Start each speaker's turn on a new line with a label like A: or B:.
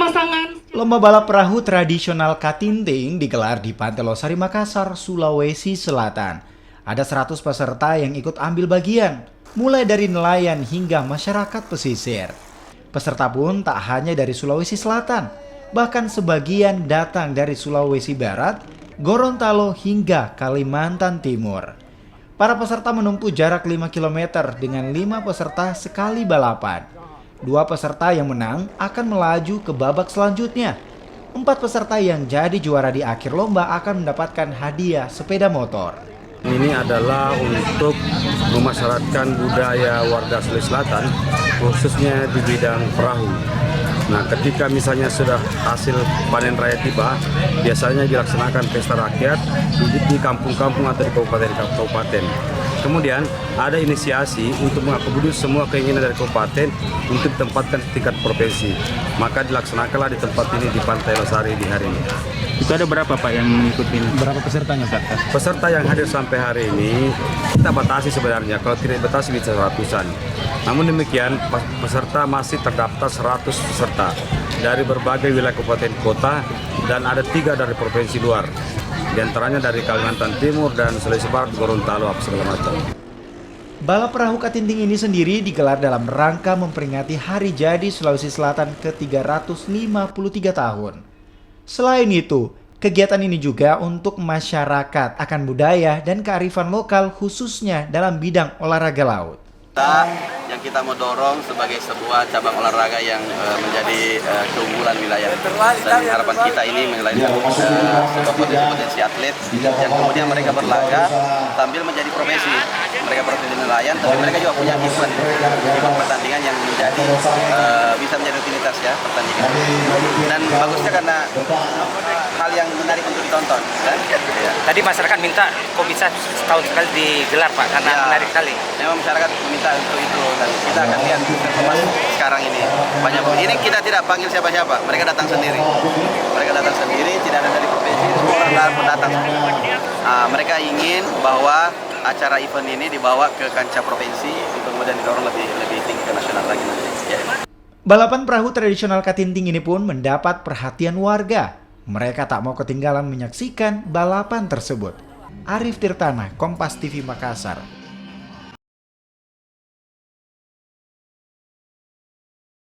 A: pemasangan.
B: Lomba balap perahu tradisional Katinting digelar di Pantai Losari, Makassar, Sulawesi Selatan. Ada 100 peserta yang ikut ambil bagian, mulai dari nelayan hingga masyarakat pesisir. Peserta pun tak hanya dari Sulawesi Selatan, bahkan sebagian datang dari Sulawesi Barat, Gorontalo hingga Kalimantan Timur. Para peserta menempuh jarak 5 km dengan 5 peserta sekali balapan. 2 peserta yang menang akan melaju ke babak selanjutnya. 4 peserta yang jadi juara di akhir lomba akan mendapatkan hadiah sepeda motor.
C: Ini adalah untuk memasyarakatkan budaya warga Sulawesi Selatan, khususnya di bidang perahu. Nah, ketika misalnya sudah hasil panen raya tiba, biasanya dilaksanakan pesta rakyat di kampung-kampung atau di kabupaten-kabupaten. Kemudian ada inisiasi untuk mengakomodir semua keinginan dari kabupaten untuk ditempatkan di tingkat provinsi. Maka dilaksanakanlah di tempat ini di Pantai Losari di hari ini.
D: Itu ada berapa Pak yang mengikuti? Berapa pesertanya Pak?
C: Peserta yang hadir sampai hari ini kita batasi sebenarnya, kalau tidak batasi bisa ratusan. Namun demikian peserta masih terdaftar 100 peserta dari berbagai wilayah kabupaten kota dan ada 3 dari provinsi luar. Di antaranya dari Kalimantan Timur dan Sulawesi Barat, Gorontalo, segala macam.
B: Balap perahu Katinting ini sendiri digelar dalam rangka memperingati Hari Jadi Sulawesi Selatan ke-353 tahun. Selain itu, kegiatan ini juga untuk masyarakat akan budaya dan kearifan lokal khususnya dalam bidang olahraga laut.
E: Yang kita mau dorong sebagai sebuah cabang olahraga yang menjadi keunggulan wilayah, dan harapan kita ini melahirkan sebuah potensi atlet yang kemudian mereka berlaga sambil menjadi profesi. Mereka profesi nelayan, tapi mereka juga punya event pertandingan yang menjadi bisa menjadi rutinitas ya pertandingan. Dan bagusnya karena hal yang menarik untuk ditonton. Kan? Ya.
F: Tadi masyarakat minta kok bisa setahun sekali digelar Pak karena
E: ya,
F: menarik sekali.
E: Memang masyarakat minta untuk itu dan kita akan lihat performa sekarang ini. Banyak ini kita tidak panggil siapa-siapa, mereka datang sendiri. Mereka datang sendiri, tidak ada dari provinsi, semua orang datang. Mereka ingin bahwa acara event ini dibawa ke kancah provinsi untuk kemudian didorong lebih tinggi ke nasional lagi nanti. Ya.
B: Balapan perahu tradisional Katinting ini pun mendapat perhatian warga. Mereka tak mau ketinggalan menyaksikan balapan tersebut. Arif Tirtana, Kompas TV Makassar.